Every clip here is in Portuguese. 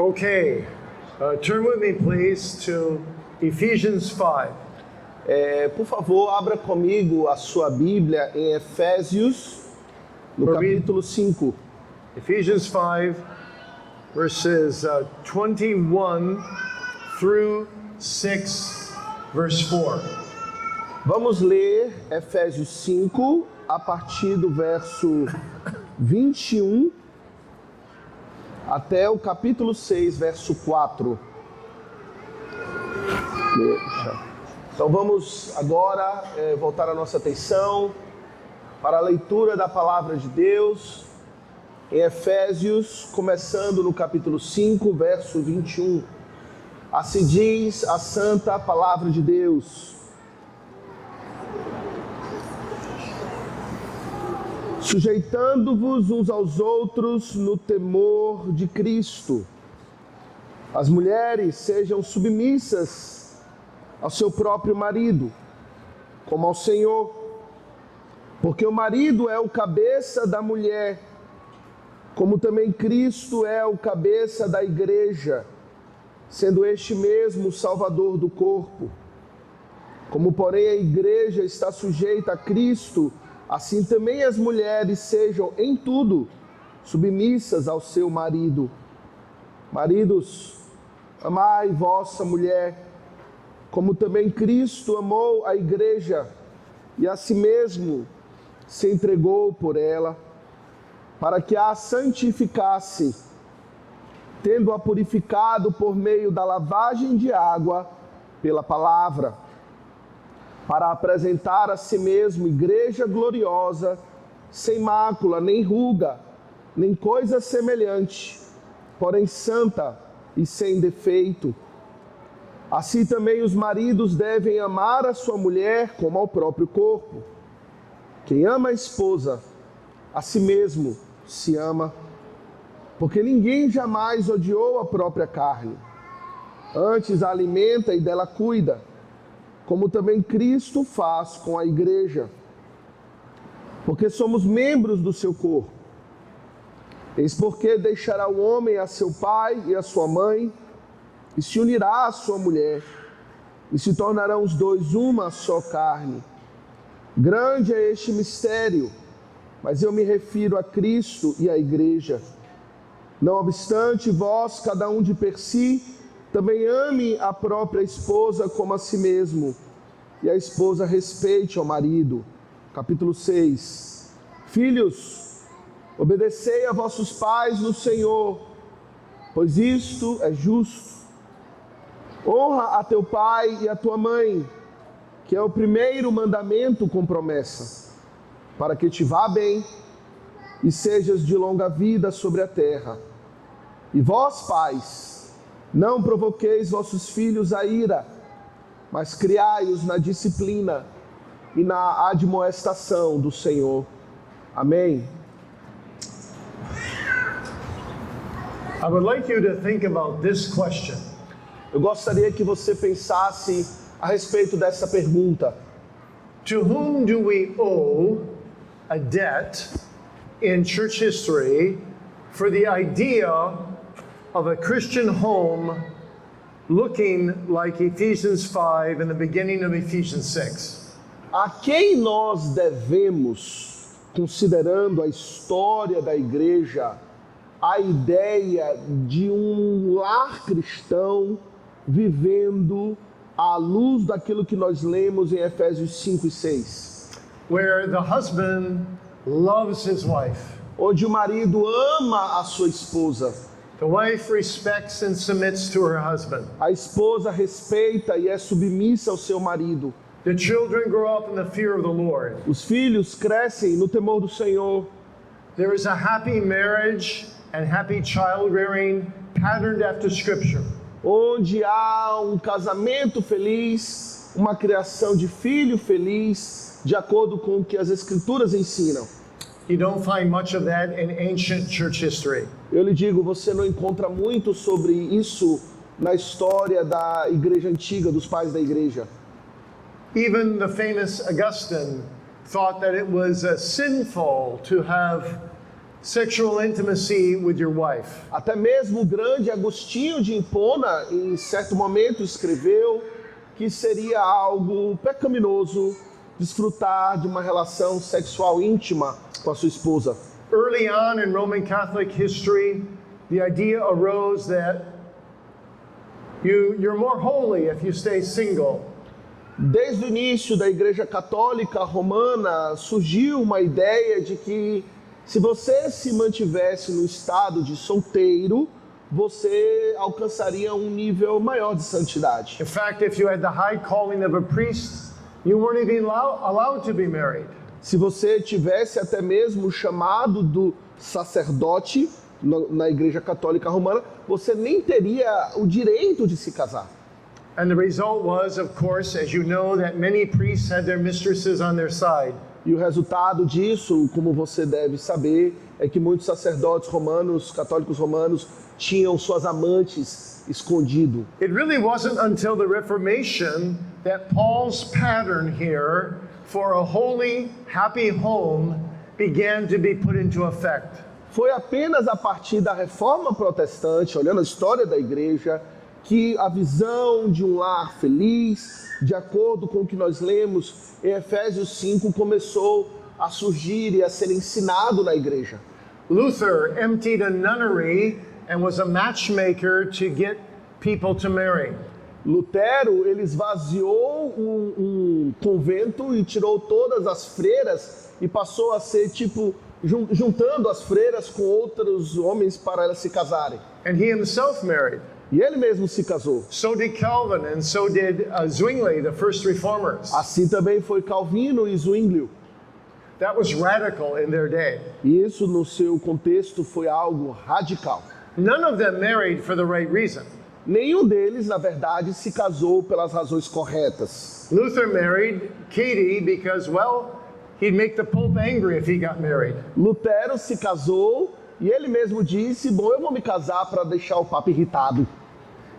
Okay, turn with me please to Ephesians 5. Por favor, abra comigo a sua Bíblia em Efésios, no capítulo 5. Ephesians 5, verses 21 through 6, verse 4. Vamos ler Efésios 5, a partir do verso 21 até o capítulo 6, verso 4. Então vamos agora voltar a nossa atenção para a leitura da palavra de Deus em Efésios, começando no capítulo 5, verso 21. Assim diz a santa palavra de Deus: sujeitando-vos uns aos outros no temor de Cristo. As mulheres sejam submissas ao seu próprio marido, como ao Senhor, porque o marido é o cabeça da mulher, como também Cristo é o cabeça da igreja, sendo este mesmo o Salvador do corpo. Como, porém, a igreja está sujeita a Cristo, assim também as mulheres sejam em tudo submissas ao seu marido. Maridos, amai vossa mulher, como também Cristo amou a igreja e a si mesmo se entregou por ela, para que a santificasse, tendo-a purificado por meio da lavagem de água pela palavra, para apresentar a si mesmo igreja gloriosa, sem mácula, nem ruga, nem coisa semelhante, porém santa e sem defeito. Assim também os maridos devem amar a sua mulher como ao próprio corpo. Quem ama a esposa, a si mesmo se ama, porque ninguém jamais odiou a própria carne, antes a alimenta e dela cuida, como também Cristo faz com a igreja, porque somos membros do seu corpo. Eis porque deixará o homem a seu pai e a sua mãe, e se unirá à sua mulher, e se tornarão os dois uma só carne. Grande é este mistério, mas eu me refiro a Cristo e à igreja. Não obstante, vós, cada um de per si, também ame a própria esposa como a si mesmo, e a esposa respeite ao marido. Capítulo 6. Filhos, obedecei a vossos pais no Senhor, pois isto é justo. Honra a teu pai e a tua mãe, que é o primeiro mandamento com promessa, para que te vá bem e sejas de longa vida sobre a terra. E vós, pais, não provoqueis vossos filhos a ira, mas criai-os na disciplina e na admoestação do Senhor. Amém. I would like you to think about this question. Eu gostaria que você pensasse a respeito dessa pergunta. To whom do we owe a debt in church history for the idea of a Christian home looking like Ephesians 5 and the beginning of Ephesians 6? A quem nós devemos, considerando a história da igreja, a ideia de um lar cristão vivendo à luz daquilo que nós lemos em Efésios 5 e 6? Where the husband loves his wife. Onde o marido ama a sua esposa. The wife respects and submits to her husband. A esposa respeita e é submissa ao seu marido. The children grow up in the fear of the Lord. Os filhos crescem no temor do Senhor. There is a happy marriage and happy child rearing patterned after Scripture. Onde há um casamento feliz, uma criação de filho feliz, de acordo com o que as Escrituras ensinam. You don't find much of that in ancient church history. Eu lhe digo, você não encontra muito sobre isso na história da igreja antiga, dos pais da igreja. Even the famous Augustine thought that it was sinful to have sexual intimacy with your wife. Até mesmo o grande Agostinho de Hipona, em certo momento, escreveu que seria algo pecaminoso desfrutar de uma relação sexual íntima com a sua esposa. Early on in Roman Catholic history, the idea arose that you're more holy if you stay single. Desde o início da Igreja Católica Romana surgiu uma ideia de que se você se mantivesse no estado de solteiro, você alcançaria um nível maior de santidade. In fact, if you had the high calling of a priest, you weren't even allowed to be married. Se você tivesse até mesmo o chamado do sacerdote na Igreja Católica Romana, você nem teria o direito de se casar. And the result was, of course, as you know, that many priests had their mistresses on their side. E o resultado disso, como você deve saber, é que muitos sacerdotes romanos, católicos romanos, tinham suas amantes escondido. It really wasn't until the Reformation that Paul's pattern here for a holy, happy home began to be put into effect. Foi apenas a partir da Reforma Protestante, olhando a história da igreja, que a visão de um lar feliz, de acordo com o que nós lemos em Efésios 5, começou a surgir e a ser ensinado na igreja. Luther emptied a nunnery and was a matchmaker to get people to marry. Lutero, ele esvaziou um convento e tirou todas as freiras e passou a ser tipo juntando as freiras com outros homens para elas se casarem. And he himself married. E ele mesmo se casou. So did Calvin and so did Zwingli, the first reformers. Assim também foi Calvino e Zwinglio. That was radical in their day. E isso no seu contexto foi algo radical. None of them married for the right reason. Nenhum deles, na verdade, se casou pelas razões corretas. Luther married Katie because, well, he'd make the Pope angry if he got married. Lutero se casou e ele mesmo disse, bom, eu vou me casar para deixar o Papa irritado.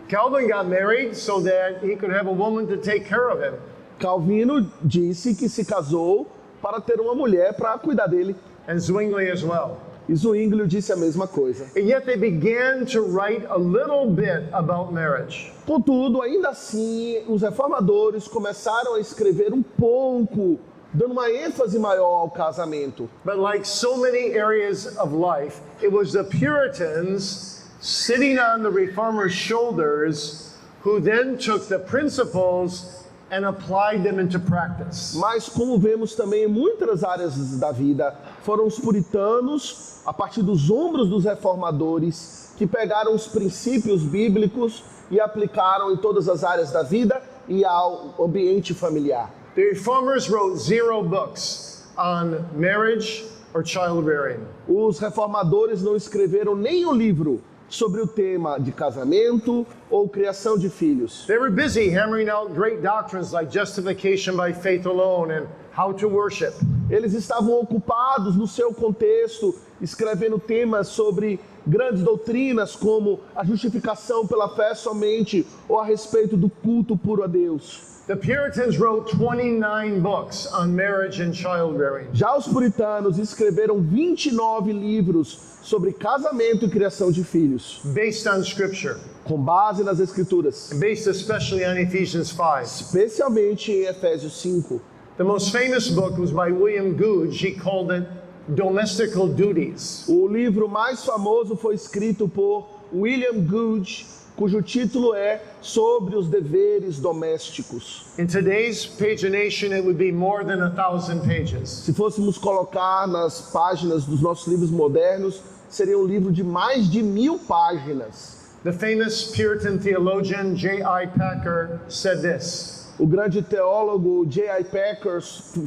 Calvin got married so that he could have a woman to take care of him. Calvino disse que se casou para ter uma mulher para cuidar dele. And Zwingli as well. E Zwinglio disse a mesma coisa. And yet they began to write a little bit about marriage. Contudo, ainda assim, os reformadores começaram a escrever um pouco, dando uma ênfase maior ao casamento. But like so many areas of life, it was the Puritans sitting on the Reformers' shoulders who then took the principles and applied them into practice. Mas como vemos também em muitas áreas da vida, foram os puritanos, a partir dos ombros dos reformadores, que pegaram os princípios bíblicos e aplicaram em todas as áreas da vida e ao ambiente familiar. The Reformers wrote 0 books on marriage or childbearing. Os reformadores não escreveram nenhum livro sobre o tema de casamento ou criação de filhos. They were busy hammering out great doctrines like justification by faith alone and how to worship. Eles estavam ocupados no seu contexto, escrevendo temas sobre grandes doutrinas como a justificação pela fé somente ou a respeito do culto puro a Deus. The Puritans wrote 29 books on marriage and childbearing. Já os puritanos escreveram 29 livros sobre casamento e criação de filhos, Based on scripture, com base nas escrituras, based especially on Ephesians 5. especialmente em Efésios 5. The most famous book was by William Gouge. He called it Domestical Duties. O livro mais famoso foi escrito por William Gouge, cujo título é Sobre os Deveres Domésticos. In today's pagination, it would be more than 1,000 pages. Se fôssemos colocar nas páginas dos nossos livros modernos, seria um livro de mais de 1000 páginas. The famous Puritan theologian J.I. Packer said this: O grande teólogo J.I. Packer,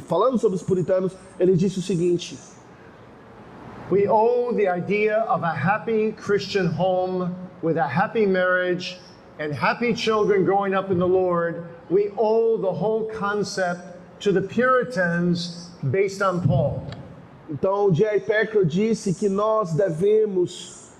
falando sobre os puritanos, ele disse o seguinte: we owe the idea of a happy Christian home with a happy marriage and happy children growing up in the Lord. We owe the whole concept to the Puritans based on Paul. Então, J.I. Packer disse que nós devemos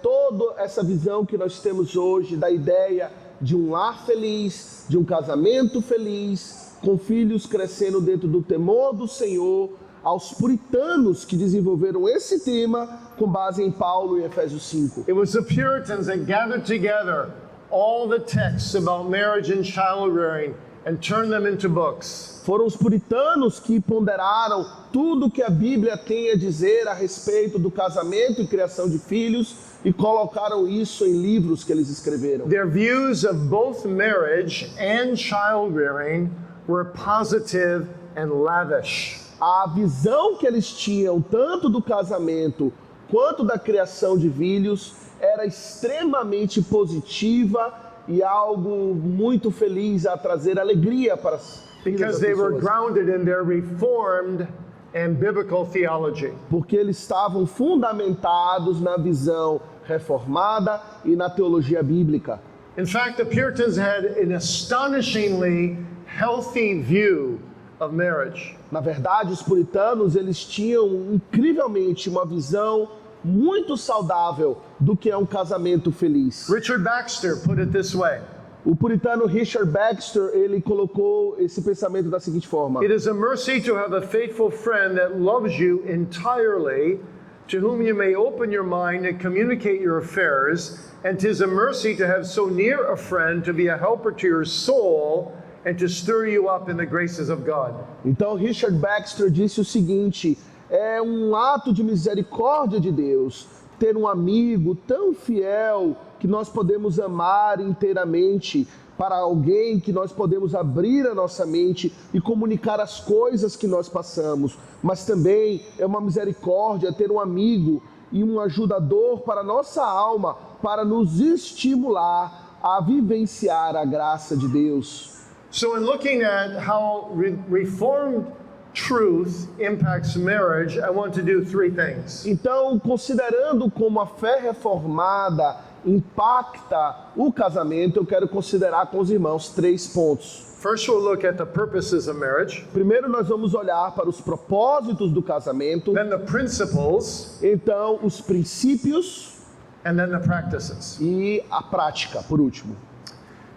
toda essa visão que nós temos hoje da ideia de um lar feliz, de um casamento feliz, com filhos crescendo dentro do temor do Senhor, aos puritanos que desenvolveram esse tema com base em Paulo em Efésios 5. It was the Puritans that gathered together all the texts about marriage and child rearing and turned them into books. Foram os puritanos que ponderaram tudo que a Bíblia tem a dizer a respeito do casamento e criação de filhos e colocaram isso em livros que eles escreveram. Their views of both marriage and child rearing were positive and lavish. A visão que eles tinham tanto do casamento quanto da criação de filhos era extremamente positiva e algo muito feliz a trazer alegria para as vidas das Because they were pessoas. grounded in their reformed and biblical theology. Porque eles estavam fundamentados na visão reformada e na teologia bíblica. In fact, the Puritans had an astonishingly healthy view of marriage. Na verdade, os puritanos, eles tinham incrivelmente uma visão muito saudável do que é um casamento feliz. Richard Baxter put it this way: O puritano Richard Baxter, ele colocou esse pensamento da seguinte forma: it is a mercy to have a faithful friend that loves you entirely, to whom you may open your mind and communicate your affairs, and 'tis a mercy to have so near a friend to be a helper to your soul and to stir you up in the graces of God. Então, Richard Baxter disse o seguinte: é um ato de misericórdia de Deus ter um amigo tão fiel que nós podemos amar inteiramente, para alguém que nós podemos abrir a nossa mente e comunicar as coisas que nós passamos. Mas também é uma misericórdia ter um amigo e um ajudador para a nossa alma, para nos estimular a vivenciar a graça de Deus. So in looking at how reformed truth impacts marriage, I want to do three things. Então, considerando como a fé reformada impacta o casamento, eu quero considerar com os irmãos 3 pontos. First, we'll look at the purposes of marriage, Primeiro, nós vamos olhar para os propósitos do casamento, then the principles, então os princípios and then the practices. e a prática, por último.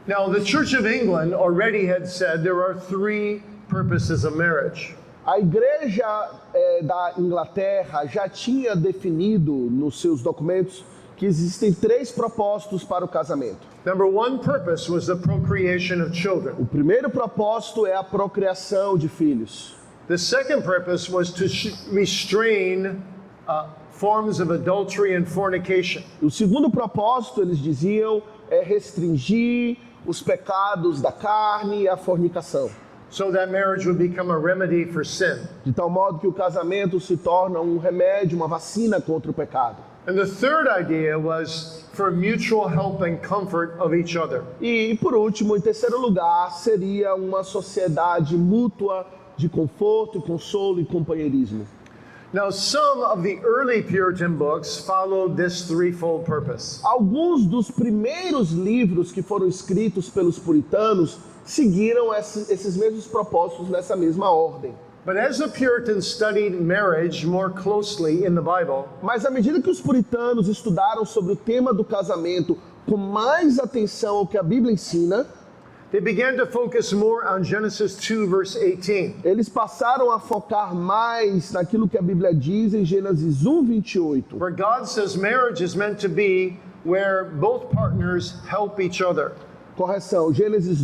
Now, the Church of England already had said there are 3 purposes of marriage. A igreja da Inglaterra já tinha definido nos seus documentos que existem 3 propósitos para o casamento. Number 1 purpose was the procreation of children. O primeiro propósito é a procriação de filhos. The second purpose was to restrain forms of adultery and fornication. O segundo propósito, eles diziam, é restringir os pecados da carne e a fornicação, So that marriage would become a remedy for sin. de tal modo que o casamento se torna um remédio, uma vacina contra o pecado. And the third idea was for mutual help and comfort of each other. E, por último, em terceiro lugar, seria uma sociedade mútua de conforto, consolo e companheirismo. Now, some of the early Puritan books followed this threefold purpose. Alguns dos primeiros livros que foram escritos pelos puritanos seguiram esses mesmos propósitos nessa mesma ordem. But as the Puritans studied marriage more closely in the Bible, Mas à medida que os puritanos estudaram sobre o tema do casamento com mais atenção ao que a Bíblia ensina, they began to focus more on Genesis 2, verse 18. eles passaram a focar mais naquilo que a Bíblia diz em Gênesis 1:28, Where God says marriage is meant to be where both partners help each other. Correção, Gênesis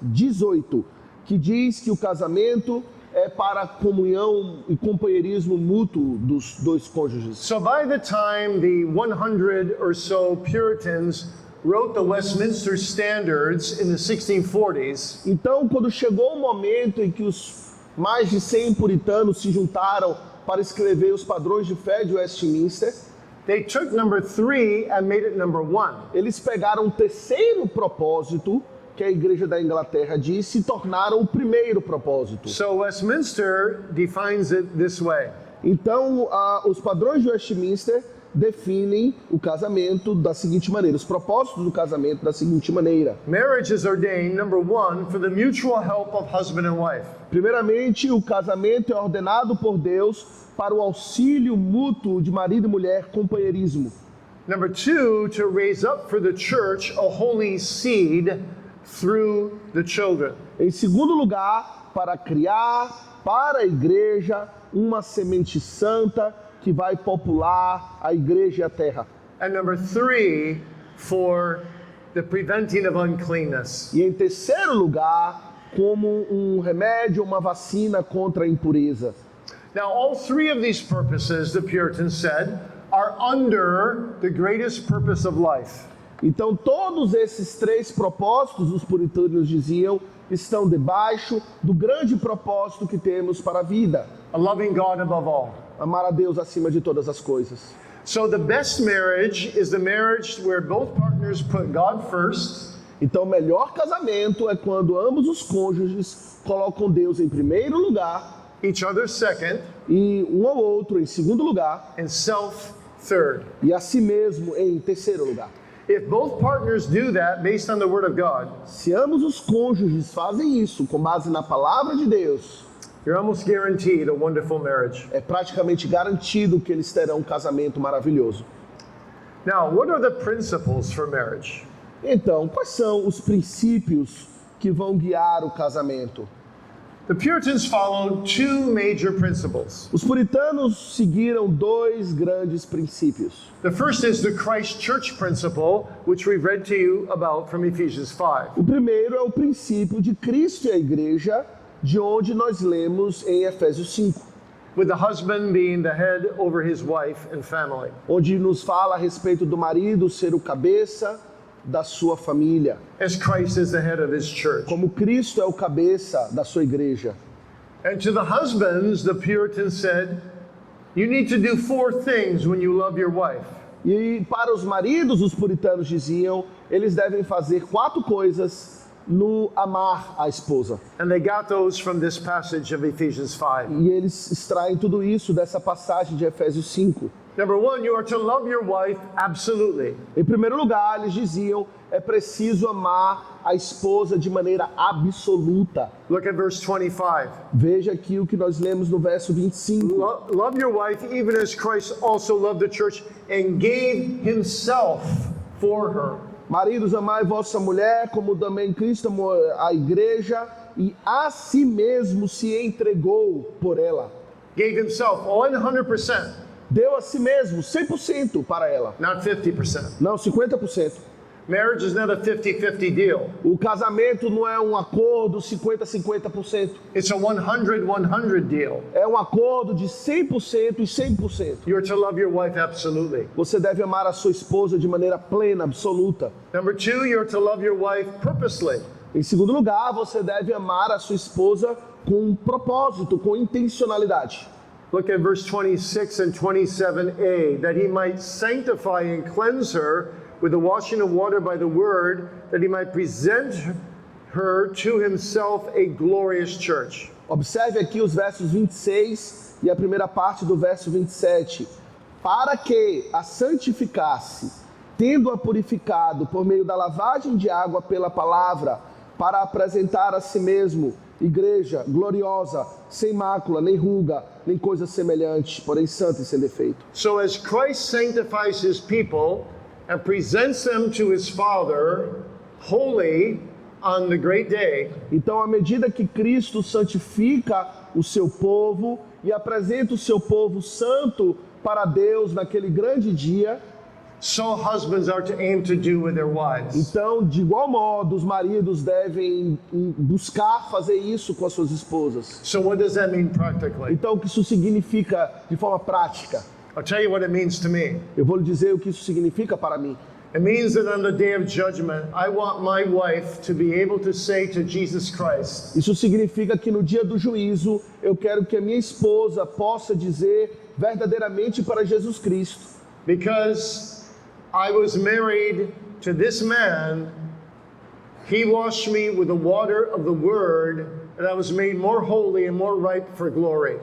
2:18, que diz que o casamento é para a comunhão e companheirismo mútuo dos dois cônjuges. So by the time the 100 or so Puritans wrote the Westminster Standards in the 1640s, Então, quando chegou o momento em que os mais de 100 puritanos se juntaram para escrever os padrões de fé de Westminster, they took number 3 and made it number 1. eles pegaram o terceiro propósito que a Igreja da Inglaterra disse e tornaram o primeiro propósito. So Westminster defines it this way. Então, os padrões de Westminster definem o casamento da seguinte maneira, os propósitos do casamento da seguinte maneira. Marriage is ordained, number 1, for the mutual help of husband and wife. Primeiramente, o casamento é ordenado por Deus para o auxílio mútuo de marido e mulher, companheirismo. Number 2, to raise up for the church a holy seed through the children. Em segundo lugar, para criar para a igreja uma semente santa que vai popular a igreja e a terra. And number 3, for the preventing of uncleanness. E em terceiro lugar, como um remédio, uma vacina contra a impureza. Now, all 3 of these purposes, the Puritans said, are under the greatest purpose of life. Então, todos esses 3 propósitos, os puritanos diziam, estão debaixo do grande propósito que temos para a vida. A loving God above all. Amar a Deus acima de todas as coisas. So the best marriage is the marriage where both partners put God first. Então, o melhor casamento é quando ambos os cônjuges colocam Deus em primeiro lugar Each other second, e um ao outro em segundo lugar and self third. e a si mesmo em terceiro lugar. If both partners do that based on the Word of God, Se ambos os cônjuges fazem isso com base na palavra de Deus, you're almost guaranteed a wonderful marriage. é praticamente garantido que eles terão um casamento maravilhoso. Now, what are the principles for marriage? Então, quais são os princípios que vão guiar o casamento? The Puritans followed 2 major principles. Os puritanos seguiram 2 grandes princípios. The first is the Christ Church principle, which we've read to you about from Ephesians 5. O primeiro é o princípio de Cristo e a igreja, de onde nós lemos em Efésios 5, With the husband being the head over his wife and family. onde nos fala a respeito do marido ser o cabeça da sua família, As Christ is the head of his church. como Cristo é o cabeça da sua igreja. And to the husbands, the Puritans said, you need to do 4 things when you love your wife. E para os maridos, os puritanos diziam, eles devem fazer 4 coisas no amar a esposa. And they got those from this passage of Ephesians 5. E eles extraem tudo isso dessa passagem de Efésios 5. Number 1, you are to love your wife absolutely. Em primeiro lugar, eles diziam, é preciso amar a esposa de maneira absoluta. Look at verse 25. Veja aqui o que nós lemos no verso 25. Love your wife even as Christ also loved the church and gave himself for her. Maridos, amai vossa mulher, como também Cristo amou a igreja e a si mesmo se entregou por ela. Gave himself 100%, Deu a si mesmo 100% para ela. not 50%. Não, 50%. Marriage is not a 50-50 deal. O casamento não é um acordo 50-50%. It's a 100-100 deal. É um acordo de 100% e 100%. You're to love your wife absolutely. Você deve amar a sua esposa de maneira plena, absoluta. Number 2, you're to love your wife purposely. Em segundo lugar, você deve amar a sua esposa com um propósito, com intencionalidade. Look at verse 26 and 27a, that he might sanctify and cleanse her with the washing of water by the word, that he might present her to himself a glorious church. Observe aqui os versos 26 e a primeira parte do verso 27. Para que a santificasse, tendo-a purificado por meio da lavagem de água pela palavra, para apresentar a si mesmo igreja gloriosa, sem mácula, nem ruga, nem coisa semelhante, porém santa e sem defeito. So as Christ sanctifies his people and presents them to his Father holy on the great day, Então, à medida que Cristo santifica o seu povo e apresenta o seu povo santo para Deus naquele grande dia, so husbands are to aim to do with their wives. então, de igual modo, os maridos devem buscar fazer isso com as suas esposas. So what does that mean practically? Então, o que isso significa de forma prática? I'll tell you what it means to me. Eu vou lhe dizer o que isso significa para mim. It means that on the day of judgment, I want my wife to be able to say to Jesus Christ, Isso significa que no dia do juízo, eu quero que a minha esposa possa dizer verdadeiramente para Jesus Cristo: because I was married to this man, he washed me with the water of the word, and I was made more holy and more ripe for glory.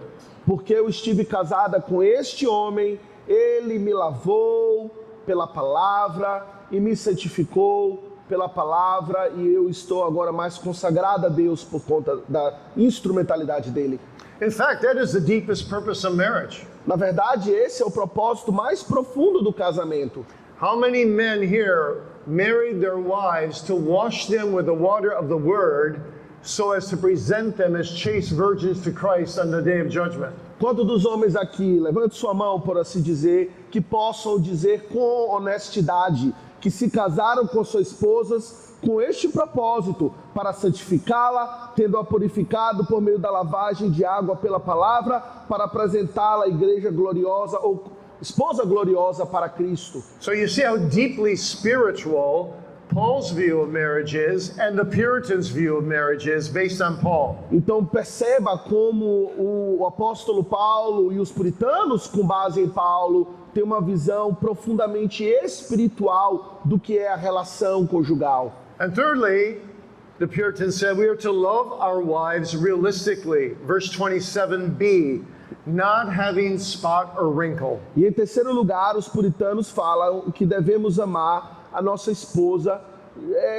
porque eu estive casada com este homem, ele me lavou pela palavra e me santificou pela palavra, e eu estou agora mais consagrada a Deus por conta da instrumentalidade dele. In fact, that is the deepest purpose of marriage. Na verdade, esse é o propósito mais profundo do casamento. How many men here married their wives to wash them with the water of the word so as to present them as chaste virgins to Christ on the day of judgment. Quanto dos homens aqui, levante sua mão, por assim dizer, que possam dizer com honestidade que se casaram com suas esposas com este propósito, para santificá-la, tendo-a purificado por meio da lavagem de água pela palavra, para apresentá-la à igreja gloriosa ou esposa gloriosa para Cristo. So you see how deeply spiritual Paul's view of marriage is and the Puritans' view of marriage is based on Paul. Então perceba como o apóstolo Paulo e os puritanos, com base em Paulo, têm uma visão profundamente espiritual do que é a relação conjugal. And thirdly, the Puritans said we are to love our wives realistically. Verse 27b, not having spot or wrinkle. E em terceiro lugar, os puritanos falam que devemos amar a nossa esposa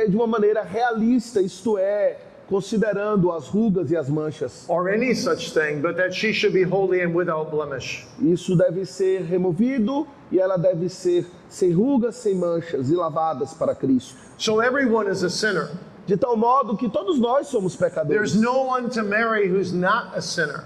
de uma maneira realista, isto é, considerando as rugas e as manchas. Or any such thing, but that she should be holy and without blemish. Isso deve ser removido e ela deve ser sem rugas, sem manchas e lavadas para Cristo. So everyone is a sinner. De tal modo que todos nós somos pecadores. There's no one to marry who's not a sinner.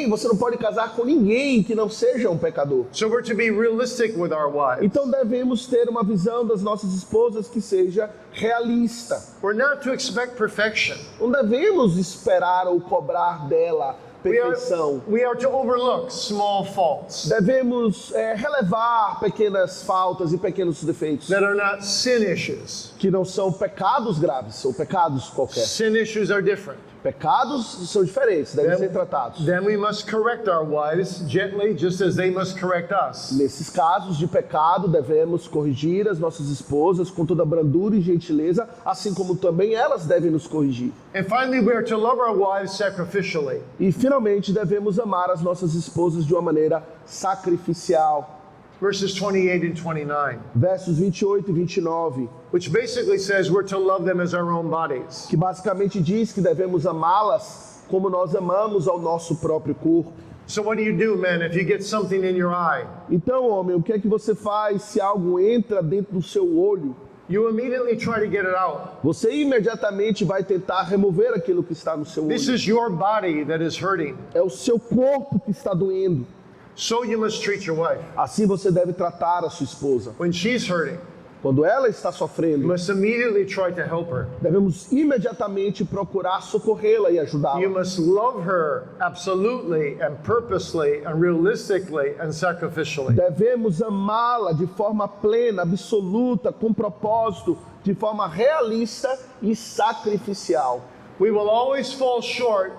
Você não pode casar com ninguém que não seja um pecador. So we're to be realistic with our wives. Então devemos ter uma visão das nossas esposas que seja realista. We're not to expect perfection. Não devemos esperar ou cobrar dela perfeição. We are to overlook small faults Devemos relevar pequenas faltas e pequenos defeitos that are not sin issues. que não são pecados graves ou pecados qualquer. Sin issues are different. Pecados são diferentes, devem ser tratados. Then we must correct our wives gently, just as they must correct us. Nesses casos de pecado, devemos corrigir as nossas esposas com toda brandura e gentileza, assim como também elas devem nos corrigir. And finally, we are to love our wives sacrificially. E finalmente, devemos amar as nossas esposas de uma maneira sacrificial. Verses 28 and 29, Versos 28 e 29, which basically says we're to love them as our own bodies. que basicamente diz que devemos amá-las como nós amamos ao nosso próprio corpo. So what do, man, if you get something in your eye? Então, homem, o que é que você faz se algo entra dentro do seu olho? You immediately try to get it out. Você imediatamente vai tentar remover aquilo que está no seu This olho. is your body that is hurting. É o seu corpo que está doendo. So you must treat your wife. Assim você deve tratar a sua esposa. When she's hurting, Quando ela está you sofrendo, must immediately try to help her. devemos imediatamente procurar socorrê-la e You ajudá-la. must love her absolutely and purposely and realistically and sacrificially. Devemos amá-la de forma plena, absoluta, com propósito, de forma realista e sacrificial. We will always fall short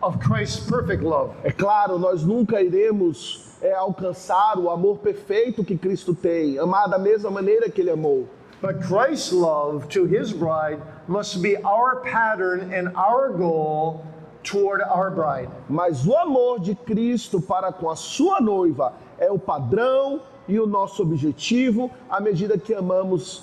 of Christ's perfect love. É claro, nós nunca iremos alcançar o amor perfeito que Cristo tem, amar da mesma maneira que Ele amou. But Christ's love to his bride must be our pattern and our goal toward our bride. Mas o amor de Cristo para com a sua noiva é o padrão e o nosso objetivo à medida que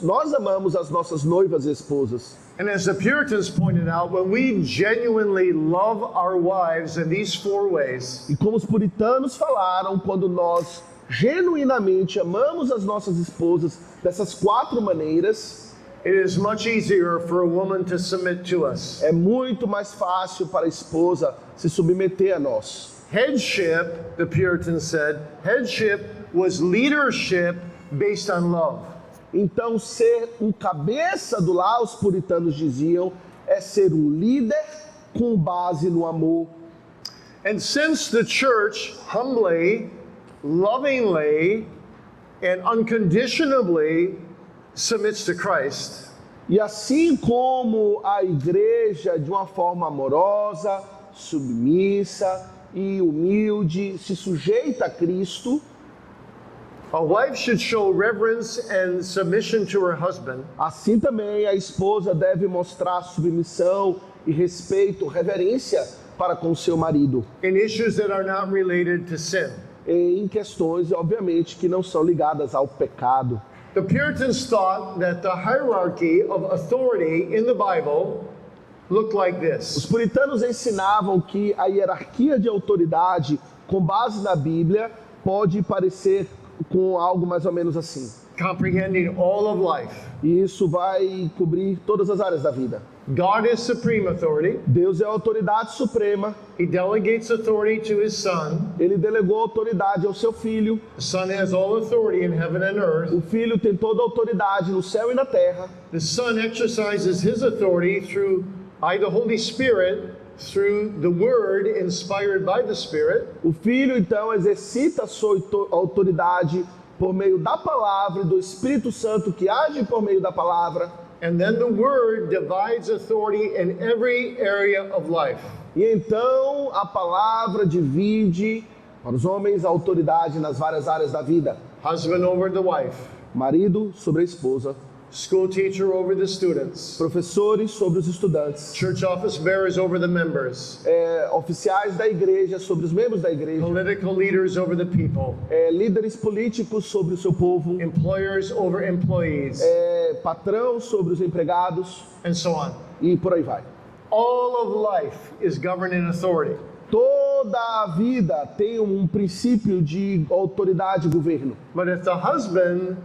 nós amamos as nossas noivas e esposas. And as the Puritans pointed out, when we genuinely love our wives in these four ways, E como os puritanos falaram, quando nós genuinamente amamos as nossas esposas dessas quatro maneiras, it is much easier for a woman to submit to us. é muito mais fácil para a esposa se submeter a nós. Headship, the Puritans said, headship was leadership based on love. Então, ser o cabeça do lar, os puritanos diziam, é ser o líder com base no amor. And since the church humbly, lovingly, and unconditionally submits to Christ, E assim como a igreja, de uma forma amorosa, submissa e humilde, se sujeita a Cristo, a wife should show reverence and submission to her husband assim também a esposa deve mostrar submissão e respeito, reverência para com seu marido, in issues that are not related to sin. em questões, obviamente, que não são ligadas ao pecado. The Puritans thought that the hierarchy of authority in the Bible looked like Os this. puritanos ensinavam que a hierarquia de autoridade, com base na Bíblia, pode parecer com algo mais ou menos assim. comprehending all of life. E isso vai cobrir todas as áreas da vida. God is supreme authority. Deus é a autoridade suprema. He delegates authority to his Son. Ele delegou autoridade ao seu Filho. The Son has all authority in heaven and earth. O Filho tem toda a autoridade no céu e na terra. The Son exercises his authority through by the Holy Spirit, through the Word inspired by the Spirit. O Filho, então, exercita a sua autoridade por meio da palavra e do Espírito Santo que age por meio da palavra. And then the Word divides authority in every area of life. E então a palavra divide para os homens a autoridade nas várias áreas da vida. Husband over the wife. Marido sobre a esposa. School teacher over the students. Professores sobre os estudantes. Church office bearers over the members. Oficiais da igreja sobre os membros da igreja. Political leaders over the people. Líderes políticos sobre o seu povo. Employers over employees. Patrão sobre os empregados. And so on. E por aí vai. All of life is governed in authority. Toda a vida tem um princípio de autoridade e governo. But if the husband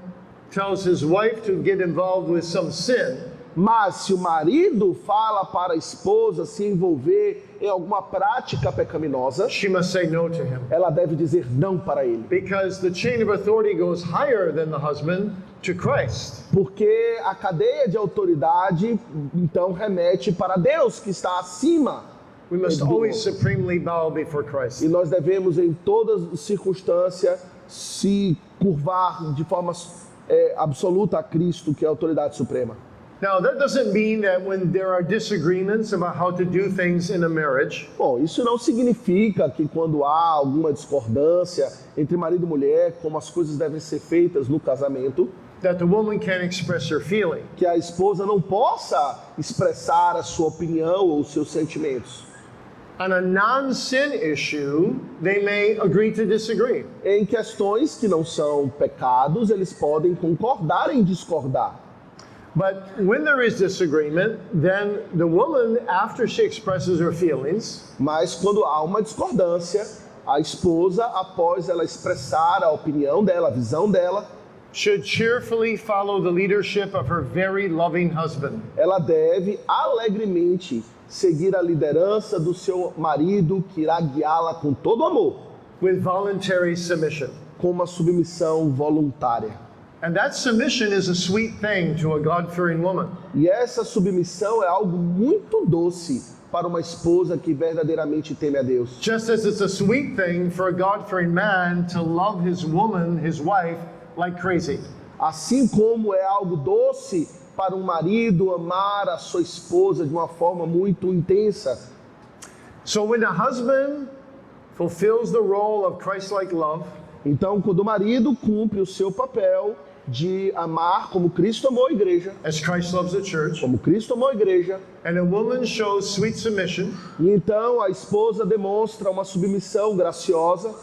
tells his wife to get involved with some sin, mas se o marido fala para a esposa se envolver em alguma prática pecaminosa, she must say no to him. ela deve dizer não para ele. Because the chain of authority goes higher than the husband to Christ. Porque a cadeia de autoridade então remete para Deus que está acima. We must always supremely bow before Christ. E nós devemos em todas circunstâncias se curvar de forma absoluta a Cristo, que é a autoridade suprema. Now, that doesn't mean that when there are disagreements about how to do things in a marriage, Bom, isso não significa que quando há alguma discordância entre marido e mulher, como as coisas devem ser feitas no casamento, that the woman can't express her feeling. que a esposa não possa expressar a sua opinião ou os seus sentimentos. On a non-sin issue, they may agree to disagree. Em questões que não são pecados, eles podem concordar em discordar. But when there is disagreement, then the woman, after she expresses her feelings, Mas quando há uma discordância, a esposa, após ela expressar a opinião dela, a visão dela, should cheerfully follow the leadership of her very loving husband. ela deve alegremente seguir a liderança do seu marido, que irá guiá-la com todo amor, With voluntary submission. com uma submissão voluntária. And that submission is a sweet thing to a God-fearing woman. E essa submissão é algo muito doce para uma esposa que verdadeiramente teme a Deus. Just as it's a sweet thing for a God-fearing man to love his woman, his wife, like crazy. Assim como é algo doce para um marido amar a sua esposa de uma forma muito intensa. So when the husband fulfills the role of Christ-like love, Então, quando o marido cumpre o seu papel de amar como Cristo amou a igreja, as Christ loves the church, como Cristo amou a igreja, and a woman shows sweet submission, e então a esposa demonstra uma submissão graciosa,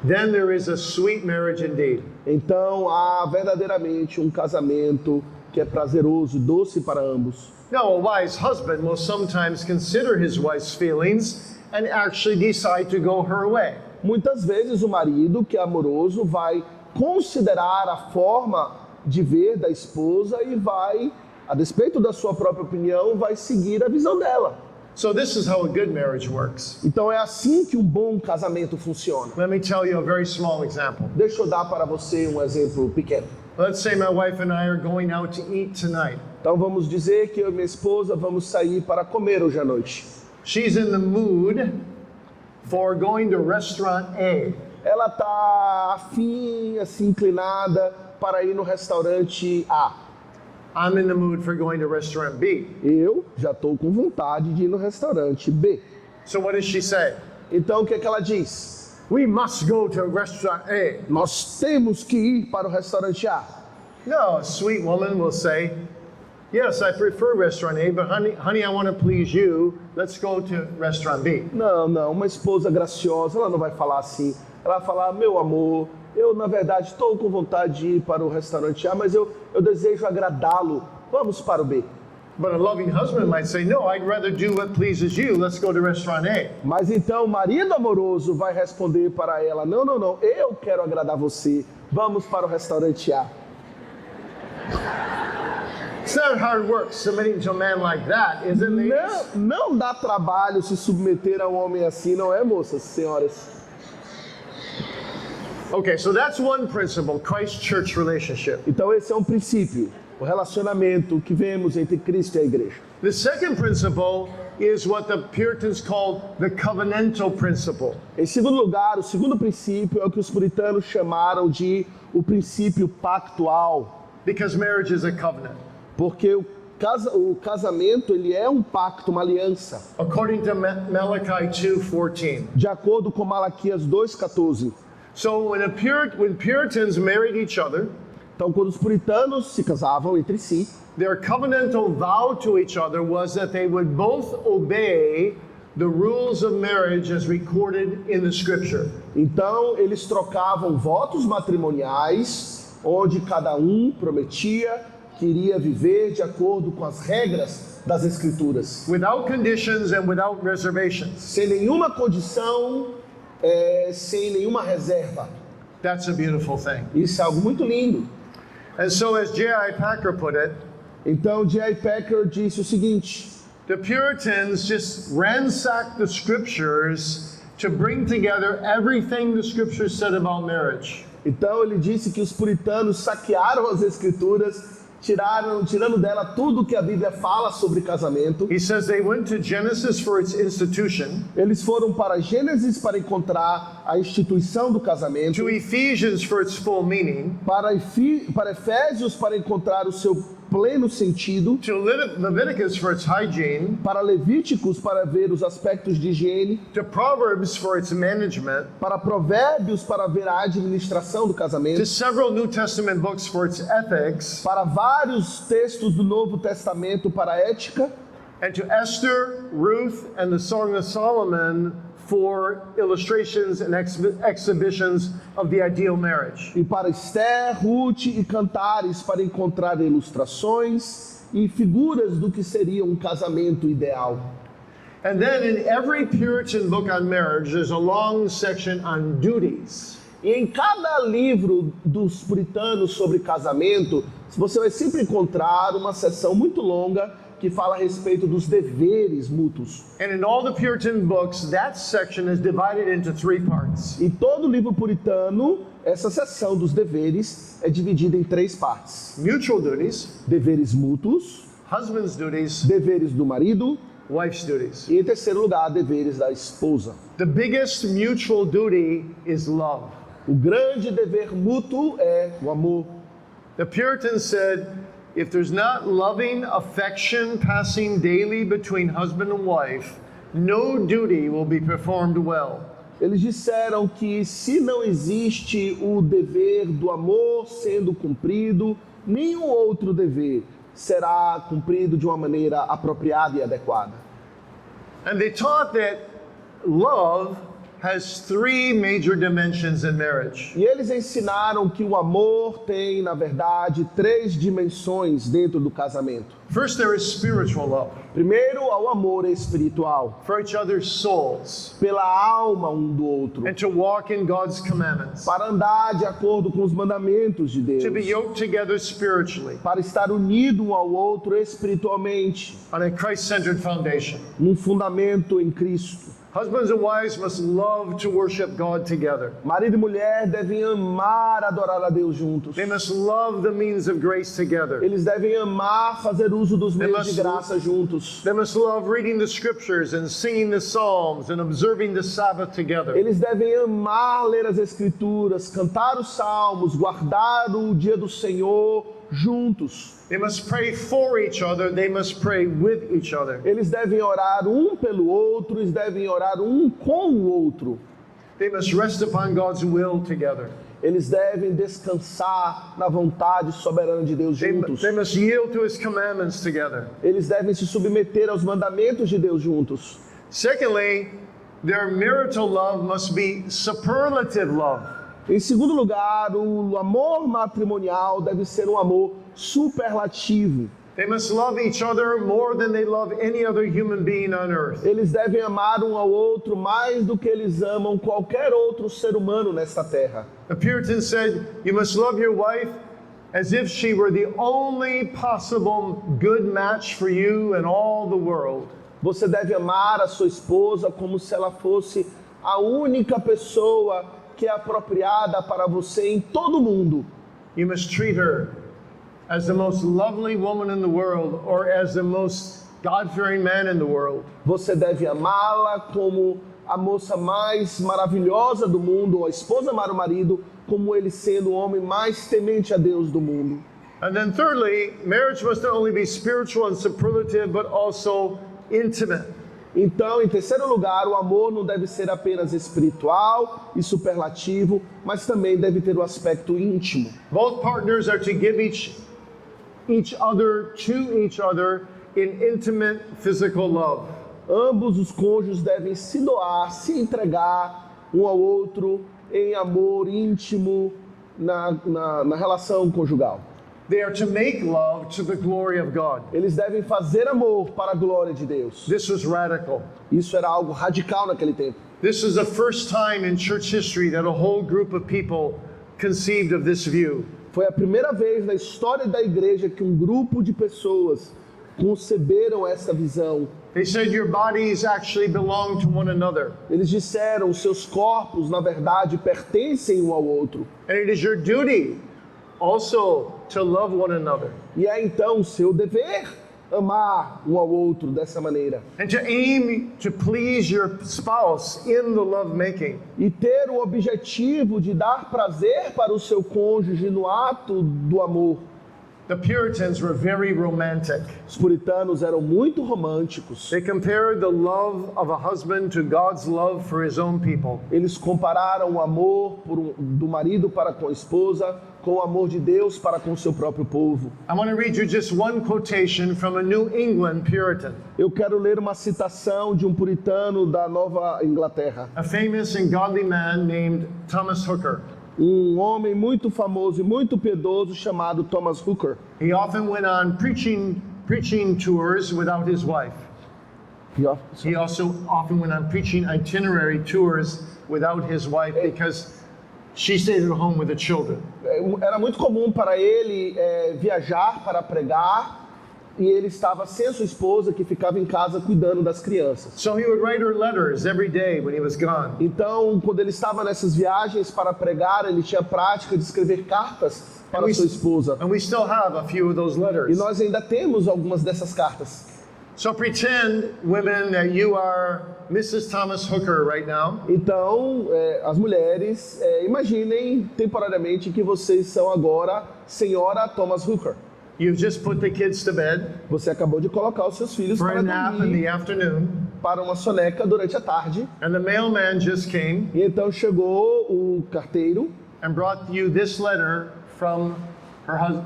then there is a sweet marriage indeed. então há verdadeiramente um casamento que é prazeroso, doce para ambos. Now, a wise husband will sometimes consider his wife's feelings and actually decide to go her way. Muitas vezes o marido, que é amoroso, vai considerar a forma de ver da esposa e vai, a despeito da sua própria opinião, vai seguir a visão dela. So this is how a good marriage works. Então é assim que um bom casamento funciona. Let me tell you a very small example. Deixa eu dar para você um exemplo pequeno. Let's say my wife and I are going out to eat tonight. Então vamos dizer que eu e minha esposa vamos sair para comer hoje à noite. She's in the mood for going to restaurant A. Ela está afim, assim, inclinada para ir no restaurante A. I'm in the mood for going to restaurant B. Eu já estou com vontade de ir no restaurante B. So what does she say? Então o que é que ela diz? We must go to restaurant A. Nós temos que ir para o restaurante A. No, a sweet woman will say, yes, I prefer restaurant A, but honey, I want to please you. Let's go to restaurant B. Não, uma esposa graciosa, ela não vai falar assim. Ela vai falar, meu amor, eu na verdade estou com vontade de ir para o restaurante A, mas eu desejo agradá-lo. Vamos para o B. But a loving husband might say, no, I'd rather do what pleases you. Let's go to restaurant A. Mas então o marido amoroso vai responder para ela: não, não, não, eu quero agradar você. Vamos para o restaurante A. It's not hard work submitting to a man like that, is it, ladies? Não dá trabalho se submeter a um homem assim, não é, moças, senhoras? Okay, so that's one principle, Christ-church relationship. Então esse é um princípio, o relacionamento que vemos entre Cristo e a igreja. The second principle is what the Puritans called the covenantal principle. Em segundo lugar, o segundo princípio é o que os puritanos chamaram de o princípio pactual, Because marriage is a covenant. porque o casamento ele é um pacto, uma aliança, According to Malachi 2:14. de acordo com Malaquias 2:14. So when Puritans married each other, Então, quando os puritanos se casavam entre si, their covenantal vow to each other was that they would both obey the rules of marriage as recorded in the scripture. então eles trocavam votos matrimoniais, onde cada um prometia que iria viver de acordo com as regras das Escrituras, Without conditions and without reservations. sem nenhuma condição, sem nenhuma reserva. That's a beautiful thing. Isso é algo muito lindo. And so as J.I. Packer put it, Então, J.I. Packer disse o seguinte: the Puritans just ransacked the scriptures to bring together everything the scriptures said about marriage. então ele disse que os puritanos saquearam as Escrituras, tirando dela tudo que a Bíblia fala sobre casamento. He says they went to Genesis for its institution, Eles foram para Gênesis para encontrar a instituição do casamento, to Ephesians for its full meaning, para Efésios para encontrar o seu pleno sentido, to Leviticus for its hygiene, para Levíticos para ver os aspectos de higiene, to Proverbs for its management, para Provérbios para ver a administração do to casamento, several New Testament books for its ethics, para vários textos do Novo Testamento para a ética, and to Esther, Ruth, and the Song of Solomon for illustrations and exhibitions of the ideal marriage. e para Esther, Ruth e Cantares para encontrar ilustrações e figuras do que seria um casamento ideal. And then in every Puritan book on marriage, there's a long section on duties. E em cada livro dos puritanos sobre casamento, você vai sempre encontrar uma seção muito longa que fala a respeito dos deveres mútuos. And in all the Puritan books, that section is divided into 3 parts. E todo livro puritano, essa seção dos deveres é dividida em 3 partes: Mutual duties, deveres mútuos, husband's duties, deveres do marido wife's duties. e, em terceiro lugar, deveres da esposa. The biggest mutual duty is love. O grande dever mútuo é o amor. The Puritans said, if there's not loving affection passing daily between husband and wife, no duty will be performed well. Eles disseram que se não existe o dever do amor sendo cumprido, nenhum outro dever será cumprido de uma maneira apropriada e adequada. And they taught that love has 3 major dimensions in marriage. E eles ensinaram que o amor tem, na verdade, 3 dimensões dentro do casamento. First, there is spiritual love Primeiro, ao amor espiritual, for each other's souls pela alma um do outro, and to walk in God's commandments, para andar de acordo com os mandamentos de to be Deus, yoked together spiritually para estar unido um ao outro espiritualmente, on a Christ-centered foundation. num fundamento em Cristo. Husbands and wives must love to worship God together. Marido e mulher devem amar adorar a Deus juntos. They must love the means of grace together. Eles devem amar fazer uso dos meios de must- graça juntos. They must love reading the scriptures and singing the psalms and observing the Sabbath together. Eles devem amar ler as escrituras, cantar os salmos, guardar o dia do Senhor juntos. They must pray for each other. They must pray with each other. Eles devem orar um pelo outro, eles devem orar um com o outro. They must rest upon God's will together. Eles devem descansar na vontade soberana de Deus juntos. They must yield to His commandments together. Eles devem se submeter aos mandamentos de Deus juntos. Secondly, their marital love must be superlative love. Em segundo lugar, o amor matrimonial deve ser um amor superlativo. They must love each other more than they love any other human being on earth. Eles devem amar um ao outro mais do que eles amam qualquer outro ser humano nesta terra. The Puritans said, you must love your wife as if she were the only possible good match for you in all the world. Você deve amar a sua esposa como se ela fosse a única pessoa que é apropriada para você em todo o mundo. You must treat her as the most lovely woman in the world or as the most God-fearing man in the world. Você deve amá-la como a moça mais maravilhosa do mundo, ou a esposa amar o marido como ele sendo o homem mais temente a Deus do mundo. And then thirdly, marriage must not only be spiritual and superlative, but also intimate. Então, em terceiro lugar, o amor não deve ser apenas espiritual e superlativo, mas também deve ter o aspecto íntimo. Both partners are to give each other to each other in intimate physical love. Ambos os cônjuges devem se doar, se entregar um ao outro em amor íntimo na relação conjugal. They are to make love to the glory of God. Eles devem fazer amor para a glória de Deus. This was radical. Isso era algo radical naquele tempo. This is the first time in church history that a whole group of people conceived of this view. Foi a primeira vez na história da igreja que um grupo de pessoas conceberam essa visão. They said your bodies actually belong to one another. Eles disseram, seus corpos, na verdade, pertencem um ao outro. And it is your duty also to love one another. E é então seu dever amar um ao outro dessa maneira. And to aim to please your spouse in the love making. E ter o objetivo de dar prazer para o seu cônjuge no ato do amor. The Puritans were very romantic. Os puritanos eram muito românticos. They compared the love of a husband to God's love for his own people. Eles compararam o amor do marido para com a esposa com o amor de Deus para com o seu próprio povo. I want to read you just one quotation from a New England Puritan, Eu quero ler uma citação de um puritano da Nova Inglaterra, a famous and godly man named Thomas Hooker. um homem muito famoso e muito piedoso chamado Thomas Hooker. He often went on preaching tours without his wife. He also often went on preaching itinerary tours without his wife because she stayed at home with the children. Era muito comum para ele viajar para pregar e ele estava sem a sua esposa que ficava em casa cuidando das crianças. So he would write her letters every day when he was gone. Então, quando ele estava nessas viagens para pregar, ele tinha a prática de escrever cartas para sua esposa. And we still have a few of those E letters. nós ainda temos algumas dessas cartas. So pretend, women, that you are Mrs. Thomas Hooker right now. Então, as mulheres, imaginem temporariamente que vocês são agora Senhora Thomas Hooker. You've just put the kids to bed Você acabou de colocar os seus filhos for para a nap in dormir, the afternoon, para uma soneca durante a tarde. and the mailman just came E então chegou o carteiro. and brought you this letter from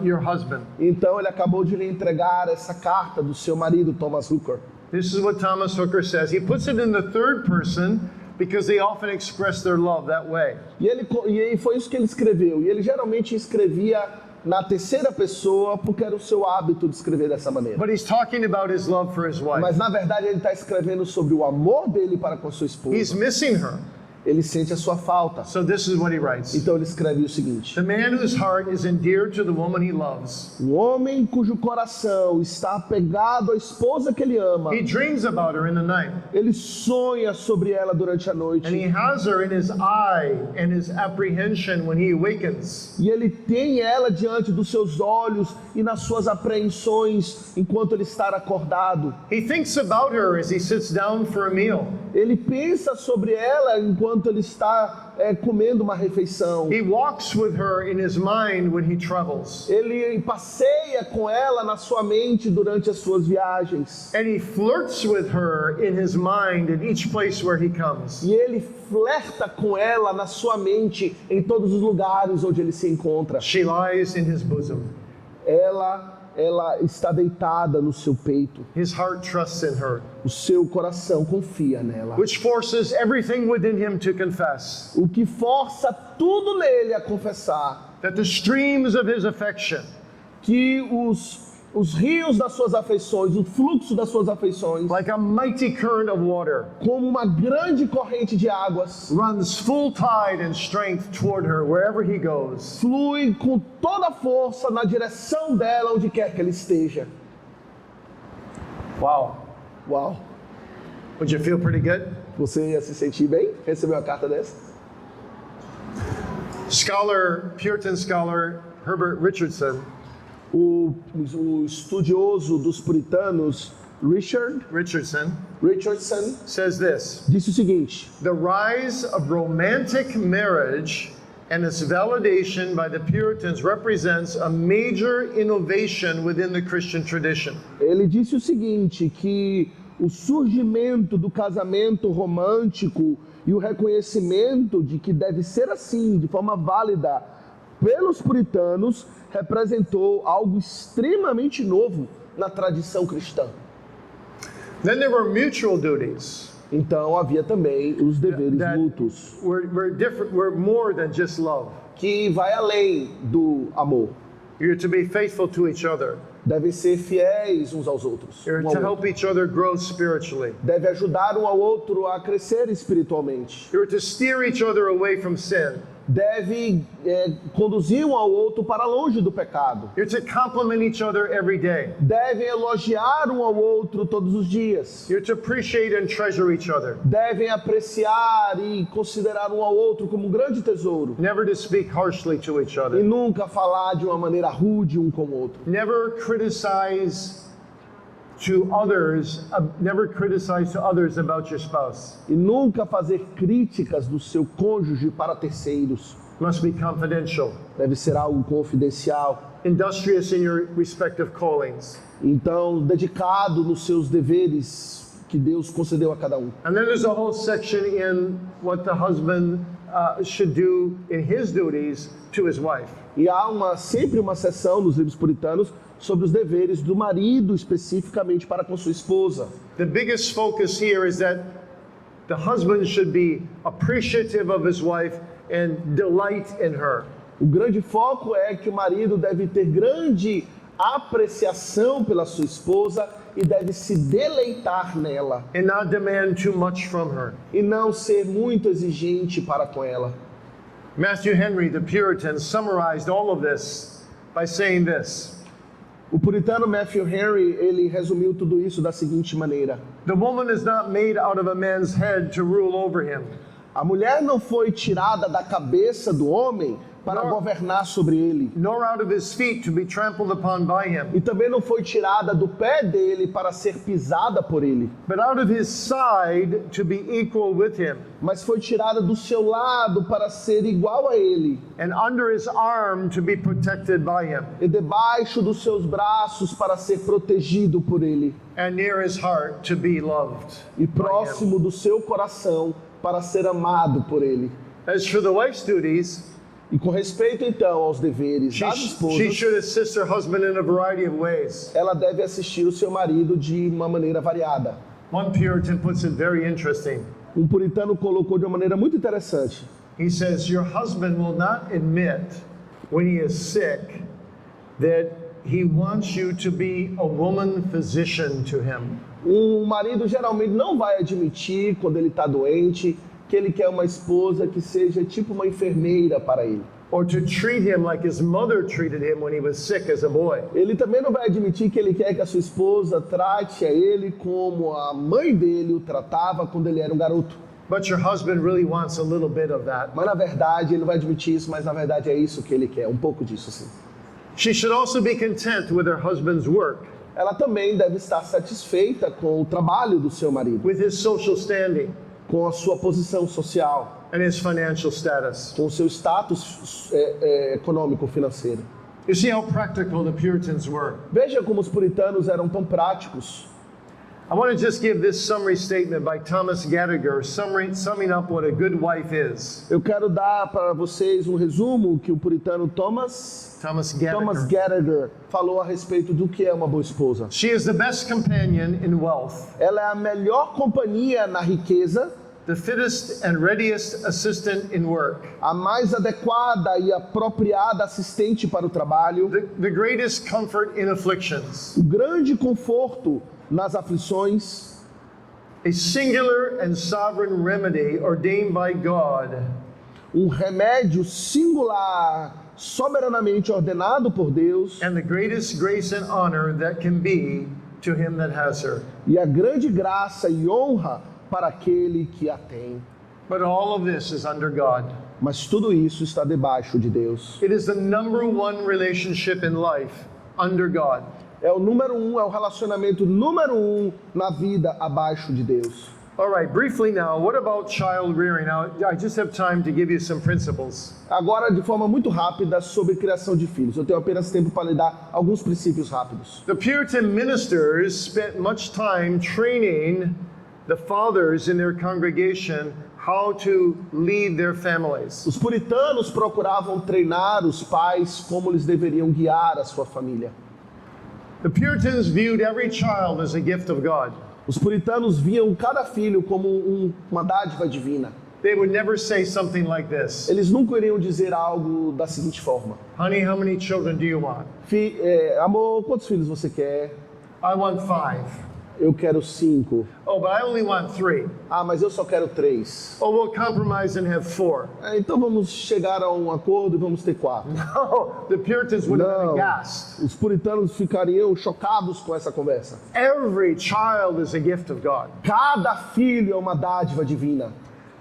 your husband. Então ele acabou de lhe entregar essa carta do seu marido, Thomas Hooker. This is what Thomas Hooker says. He puts it in the third person because they often express their love that way. E foi isso que ele escreveu. E ele geralmente escrevia na terceira pessoa porque era o seu hábito de escrever dessa maneira. But he's talking about his love for his wife. Mas na verdade ele está escrevendo sobre o amor dele para com a sua esposa. He's missing her. Ele sente a sua falta. So this is what he writes. Então ele escreve o seguinte: The man whose heart is endeared to the woman he loves. o homem cujo coração está apegado à esposa que ele ama, He dreams about her in the night. ele sonha sobre ela durante a noite. And he has her in his eye and his apprehension when he awakens. E ele tem ela diante dos seus olhos e nas suas apreensões enquanto ele está acordado. He thinks about her as he sits down for a meal. Ele pensa sobre ela enquanto ele está comendo uma refeição. He walks with her in his mind when he travels. Ele passeia com ela na sua mente durante as suas viagens. And he flirts with her in his mind at each place where he comes. E ele flerta com ela na sua mente em todos os lugares onde ele se encontra. She lies in his bosom. Ela está deitada no seu peito. His heart trusts in her, O seu coração confia nela. which forces everything within him to confess O que força tudo nele a confessar that the streams of his affection que os os rios das suas afeições, o fluxo das suas afeições, like a mighty current of water, como uma grande corrente de águas, runs full tide and strength toward her wherever he goes. flui com toda a força na direção dela, onde quer que ele esteja. Wow. Uau! Would you feel pretty good? Você ia se sentir bem? Recebeu uma carta dessa? Puritan scholar Herbert Richardson O estudioso dos puritanos, Richardson Richardson, says this: disse o seguinte: the rise of romantic marriage and its validation by the Puritans represents a major innovation within the Christian tradition. ele disse o seguinte, que o surgimento do casamento romântico e o reconhecimento de que deve ser assim, de forma válida, pelos puritanos, representou algo extremamente novo na tradição cristã. Then there were mutual duties Então havia também os deveres that mútuos, were more than just love. que vai além do amor. You're to be faithful to each other. Devem ser fiéis uns aos outros. You're um ao to outro. help each other grow spiritually. Deve ajudar um ao outro a crescer espiritualmente. You're to steer each other away from sin. Deve conduzir um ao outro para longe do pecado. You're to compliment each other every day. Devem elogiar um ao outro todos os dias. You're to appreciate and treasure each other. Devem apreciar e considerar um ao outro como um grande tesouro. Never to speak harshly to each E other. nunca falar de uma maneira rude um com o outro. Never criticize to others about your spouse. E nunca fazer críticas do seu cônjuge para terceiros. Must be confidential. Deve ser algo confidencial. Industrious in your respective callings. Então, dedicado nos seus deveres que Deus concedeu a cada um. And then there's a whole section in what the husband should do in his duties to his wife. E há sempre uma seção nos livros puritanos sobre os deveres do marido, especificamente para com sua esposa. The biggest focus here is that the husband should be appreciative of his wife and delight in her. O grande foco é que o marido deve ter grande apreciação pela sua esposa e deve se deleitar nela And not demand too much from her. e não ser muito exigente para com ela. Matthew Henry, the Puritan, summarized all of this by saying this: O puritano Matthew Henry, ele resumiu tudo isso da seguinte maneira: the woman is not made out of a man's head to rule over him. a mulher não foi tirada da cabeça do homem para Não. governar sobre ele. Nor out of his feet to be trampled upon by him, E também não foi tirada do pé dele para ser pisada por ele, but out of his side to be equal with him, mas foi tirada do seu lado para ser igual a ele, and under his arm to be protected by him, e debaixo dos seus braços para ser protegido por ele, and near his heart to be loved e by him. próximo do seu coração para ser amado por ele. As for the wife's duties, E com respeito então aos deveres das she esposas, should assist her husband in a variety of ways. ela deve assistir o seu marido de uma maneira variada. One Puritan puts it very interesting. Um puritano colocou de uma maneira muito interessante. He says, your husband will not admit when he is sick that he wants you to be a woman physician to him. Um marido geralmente não vai admitir, quando ele está doente, que ele quer uma esposa que seja tipo uma enfermeira para ele. Or to treat him like his mother treated him when he was sick as a boy. Ele também não vai admitir que ele quer que a sua esposa trate a ele como a mãe dele o tratava quando ele era um garoto. But your husband really wants a little bit of that. Mas na verdade, ele não vai admitir isso, mas na verdade é isso que ele quer, um pouco disso sim. She should also be content with her husband's work, Ela também deve estar satisfeita com o trabalho do seu marido, with his social standing com a sua posição social, and his financial status. com o seu status econômico financeiro. You see how practical the Puritans were. Veja como os puritanos eram tão práticos. I want to just give this summary statement by Thomas Gallagher, summing up what a good wife is. Eu quero dar para vocês um resumo que o puritano Thomas Gallagher falou a respeito do que é uma boa esposa. She is the best companion in wealth, Ela é a melhor companhia na riqueza, the fittest and readiest assistant in work, a mais adequada e apropriada assistente para o trabalho, the greatest comfort in afflictions, o grande conforto nas aflições, a singular and sovereign remedy ordained by God, remédio singular, soberanamente ordenado por Deus, and the greatest grace and honor that can be to him that has her. e a grande graça e honra para aquele que a tem. But all of this is under God. Mas tudo isso está debaixo de Deus. It is the number one relationship in life under God. É o número um, é o relacionamento número um na vida abaixo de Deus. All right, briefly now, what about child rearing? Now, I just have time to give you some principles. Agora, de forma muito rápida, sobre criação de filhos. Eu tenho apenas tempo para lhe dar alguns princípios rápidos. The Puritan ministers spent much time training the fathers in their congregation how to lead their families. Os puritanos procuravam treinar os pais como eles deveriam guiar a sua família. The Puritans viewed every child as a gift of God. Os puritanos viam cada filho como uma dádiva divina. They would never say something like this. Eles nunca iriam dizer algo da seguinte forma: Honey, how many children do you want? Amor, quantos filhos você quer? I want 5. Eu quero 5. Oh, but I only want 3. Ah, mas eu só quero 3. Oh, we'll compromise and have 4. Então vamos chegar a um acordo e vamos ter 4. No, the Puritans would have been Não, aghast. os puritanos ficariam chocados com essa conversa. Every child is a gift of God. Cada filho é uma dádiva divina.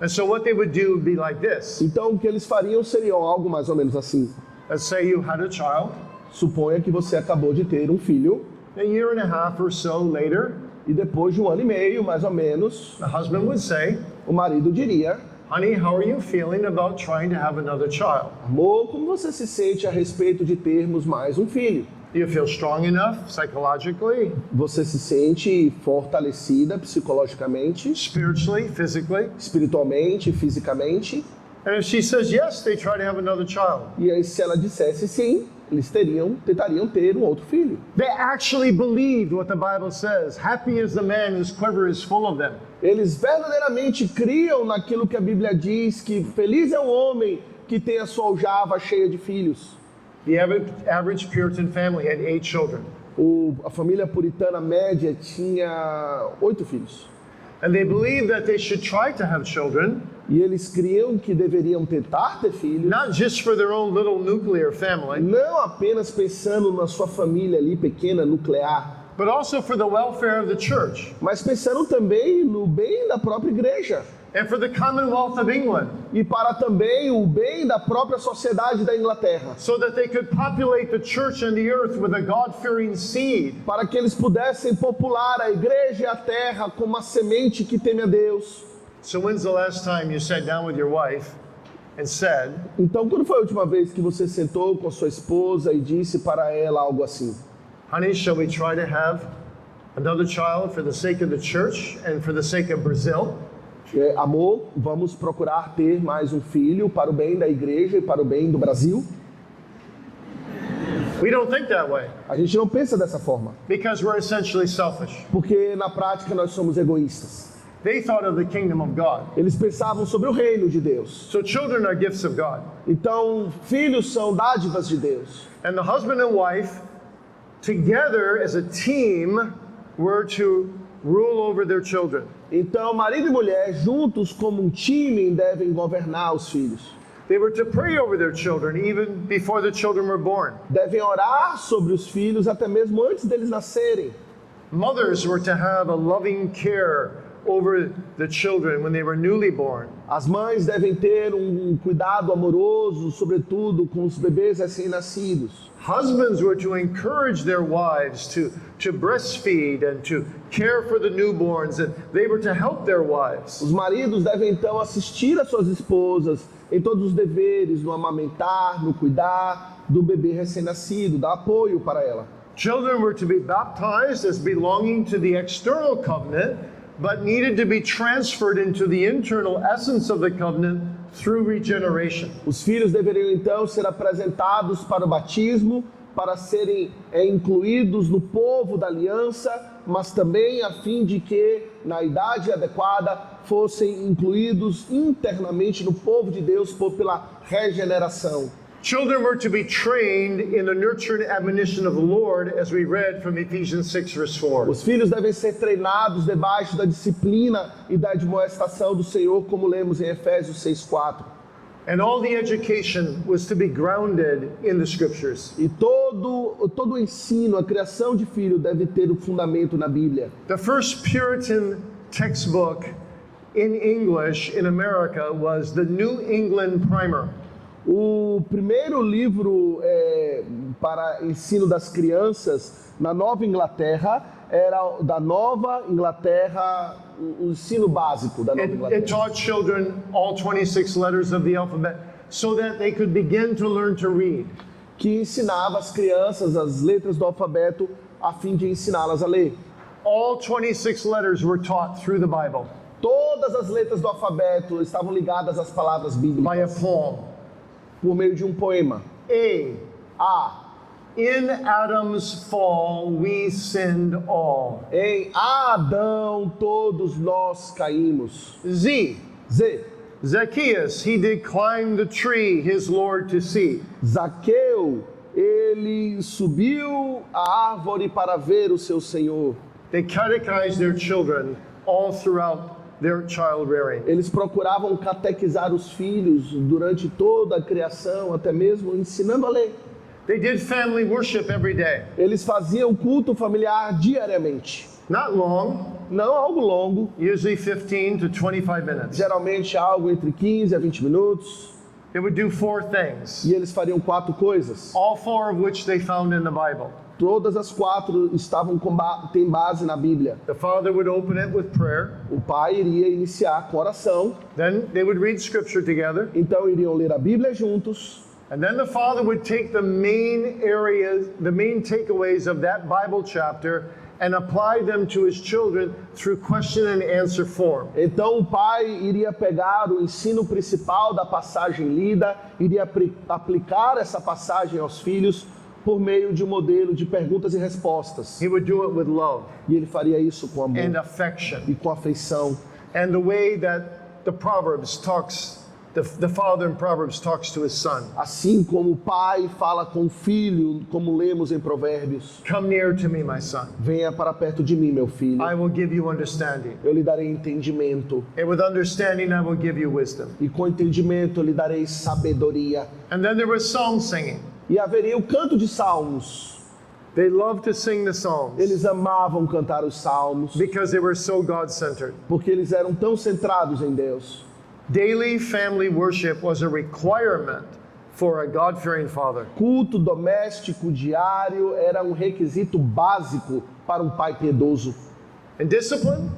And so what they would do would be like this. Então o que eles fariam seria algo mais ou menos assim. Let's say you had a child. Suponha que você acabou de ter um filho A year and a half or so later, e depois de 1 ano e meio, mais ou menos, the husband would say, o marido diria: honey, how are you feeling about trying to have another child? amor, como você se sente a respeito de termos mais um filho? Do you feel strong enough psychologically, Você se sente fortalecida psicologicamente, spiritually, physically? espiritualmente, fisicamente? And if she says yes, they try to have another child. E aí, se ela dissesse sim, eles tentariam ter um outro filho. They actually believed what the Bible says. Happy is the man whose quiver is full of them. Eles verdadeiramente criam naquilo que a Bíblia diz, que feliz é o homem que tem a sua aljava cheia de filhos. The average Puritan family had 8 children. A família puritana média tinha 8 filhos. And they believed that they should try to have children, E eles criam que deveriam tentar ter filhos, not just for their own little nuclear family, não apenas pensando na sua família ali pequena, nuclear, but also for the welfare of the church mas pensando também no bem da própria igreja and for the Commonwealth of England, e para também o bem da própria sociedade da Inglaterra, so that they could populate the church and the earth with a God-fearing seed. para que eles pudessem popular a igreja e a terra com uma semente que teme a Deus. So when's the last time you sat down with your wife and said, Então, quando foi a última vez que você sentou com sua esposa e disse para ela algo assim: honey, shall we try to have another child for the sake of the church and for the sake of Brazil? amor, vamos procurar ter mais um filho para o bem da igreja e para o bem do Brasil? We don't think that way A gente não pensa dessa forma, because we're essentially selfish. porque na prática nós somos egoístas. They thought of the kingdom of God. Eles pensavam sobre o reino de Deus. So children are gifts of God. Então, filhos são dádivas de Deus. And the husband and wife, together as a team, were to rule over their children. Então, marido e mulher, juntos como um time, devem governar os filhos. They were to pray over their children even before the children were born. Devem orar sobre os filhos até mesmo antes deles nascerem. Mothers were to have a loving care over the children when they were newly born. As mães devem ter cuidado amoroso, sobretudo com os bebês recém-nascidos. Husbands were to encourage their wives to breastfeed and to care for the newborns, and they were to help their wives. Os maridos devem então assistir às suas esposas em todos os deveres, no amamentar, no cuidar do bebê recém-nascido, dar apoio para ela. Children were to be baptized as belonging to the external covenant, but needed to be transferred into the internal essence of the covenant through regeneration. Os filhos deveriam então ser apresentados para o batismo, para serem incluídos no povo da aliança, mas também a fim de que na idade adequada, fossem incluídos internamente no povo de Deus pela regeneração. Children were to be trained in the nurture and admonition of the Lord, as we read from Ephesians 6, verse 4. Os filhos devem ser treinados debaixo da disciplina e da admoestação do Senhor, como lemos em Efésios 6:4. And all the education was to be grounded in the scriptures. E todo o ensino, a criação de filho deve ter o fundamento na Bíblia. The first Puritan textbook in English in America was the New England Primer. O primeiro livro para ensino das crianças na Nova Inglaterra era da Nova Inglaterra, o ensino básico da Nova It Inglaterra. taught children all 26 letters of the alphabet so that they could begin to learn to read. Que ensinava as crianças as letras do alfabeto a fim de ensiná-las a ler. All 26 letters were taught through the Bible Todas as letras do alfabeto estavam ligadas às palavras by a bíblicas poem. por meio de um poema. A. In Adam's fall we sinned all. Em Adão todos nós caímos. Z. Z. Zacchaeus, he did climb the tree his Lord to see. Zaqueu, ele subiu a árvore para ver o seu Senhor. They catechized their children all throughout their child rearing. Eles procuravam catequizar os filhos durante toda a criação, até mesmo ensinando a ler. They did family worship every day. Eles faziam culto familiar diariamente. Not long, Não algo longo, usually 15 to 25 minutes. geralmente algo entre 15 a 20 minutos. They would do 4 things, E eles fariam 4 coisas. all 4 of which they found in the Bible. Todas as 4 estavam têm base na Bíblia. The father would open it with prayer. O pai iria iniciar com oração, Then they would read scripture together. então iriam ler a Bíblia juntos. And then the father would take the main areas, the main takeaways of that Bible chapter and apply them to his children through question and answer form. Então o pai iria pegar o ensino principal da passagem lida, iria aplicar essa passagem aos filhos por meio de um modelo de perguntas e respostas. He would do it with love E ele faria isso com amor and affection. e com afeição. And the way that the Proverbs talks, the father in Proverbs talks to his son. Assim como o pai fala com o filho, como lemos em Provérbios: Come near to me, my son. venha para perto de mim, meu filho. I will give you understanding. Eu lhe darei entendimento. And with understanding, I will give you wisdom. E com entendimento eu lhe darei sabedoria. And then there was psalm singing. E haveria o canto de salmos. They loved to sing the psalms Eles amavam cantar os salmos, because they were so God-centered. porque eles eram tão centrados em Deus. Daily family worship was a requirement for a God-fearing father. Culto doméstico diário era um requisito básico para um pai piedoso. And discipline?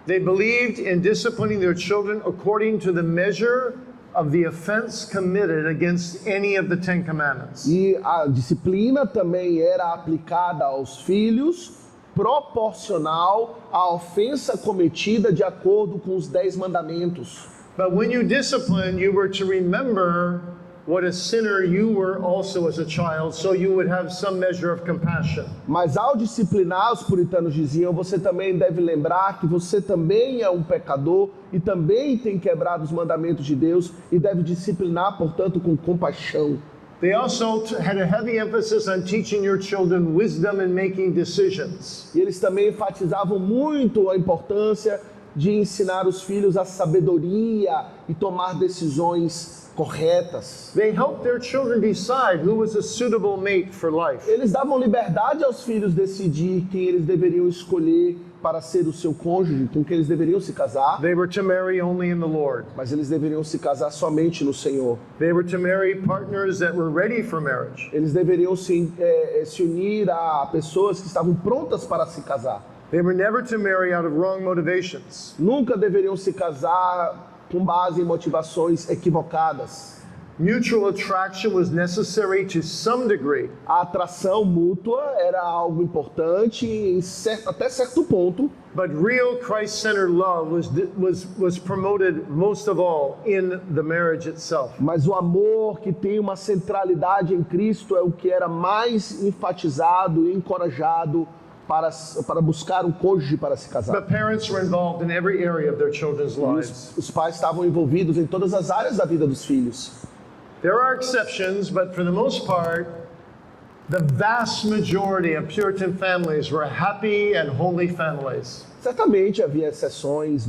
They believed in disciplining their children according to the measure of the offense committed against any of the 10 commandments. E a disciplina também era aplicada aos filhos proporcional à ofensa cometida de acordo com os 10 mandamentos. But when you discipline, you were to remember what a sinner you were also as a child, so you would have some measure of compassion. Mas ao disciplinar, os puritanos diziam, você também deve lembrar que você também é um pecador e também tem quebrado os mandamentos de Deus e deve disciplinar, portanto, com compaixão. They also had a heavy emphasis on teaching your children wisdom in making decisions. E eles também enfatizavam muito a importância de ensinar os filhos a sabedoria e tomar decisões corretas. They helped their children decide who was a suitable mate for life. Eles davam liberdade aos filhos decidir quem eles deveriam escolher para ser o seu cônjuge, com quem eles deveriam se casar, They were to marry only in the Lord. mas eles deveriam se casar somente no Senhor. They were to marry partners that were ready for marriage. Eles deveriam se unir a pessoas que estavam prontas para se casar. They were never to marry out of wrong motivations. Nunca deveriam se casar com base em motivações equivocadas. Mutual attraction was necessary to some degree, A atração mútua era algo importante até certo ponto, but real Christ-centered love was promoted most of all in the marriage itself. mas o amor que tem uma centralidade em Cristo é o que era mais enfatizado e encorajado para buscar um cônjuge para se casar. But parents were involved in every area of their children's lives. Os pais estavam envolvidos em todas as áreas da vida dos filhos. There are exceptions, but for the most part, the vast majority of Puritan families were happy and holy families. Certamente havia exceções,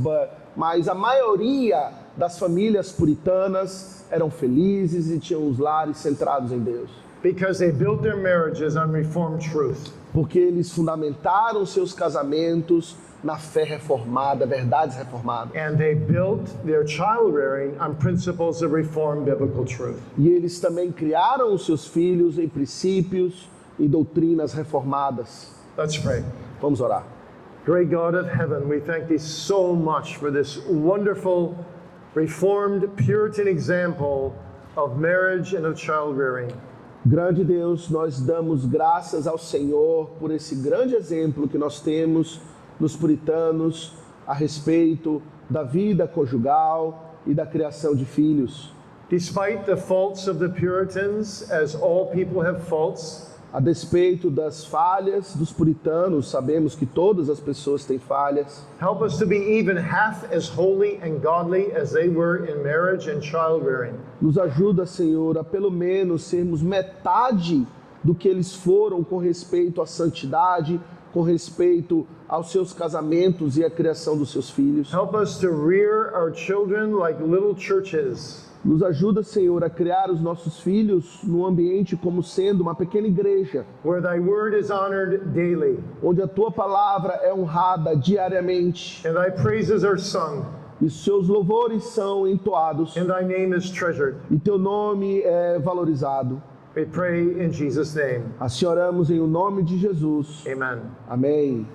mas a maioria das famílias puritanas eram felizes e tinham os lares centrados em Deus. Because they built their marriages on Reformed truth. Porque eles fundamentaram seus casamentos na fé reformada, verdades reformadas. And they built their child rearing on principles of Reformed biblical truth. E eles também criaram os seus filhos em princípios e doutrinas reformadas. Let's pray. Vamos orar. Great God of heaven, we thank thee so much for this wonderful Reformed Puritan example of marriage and of child rearing. Grande Deus, nós damos graças ao Senhor por esse grande exemplo que nós temos nos puritanos a respeito da vida conjugal e da criação de filhos. Despite the faults of the Puritans, as all people have faults, A despeito das falhas dos puritanos, sabemos que todas as pessoas têm falhas. help us to be even half as holy and godly as they were in marriage and child rearing. Nos ajuda, Senhor, a pelo menos sermos metade do que eles foram com respeito à santidade, com respeito aos seus casamentos e à criação dos seus filhos. Help us to rear our children like little churches. Nos ajuda, Senhor, a criar os nossos filhos num ambiente como sendo uma pequena igreja, Where thy word is honored daily, onde a tua palavra é honrada diariamente and thy praises are sung, e seus louvores são entoados and thy name is treasured. e teu nome é valorizado. We pray in Jesus' name. Assim oramos em o nome de Jesus. Amen. Amém.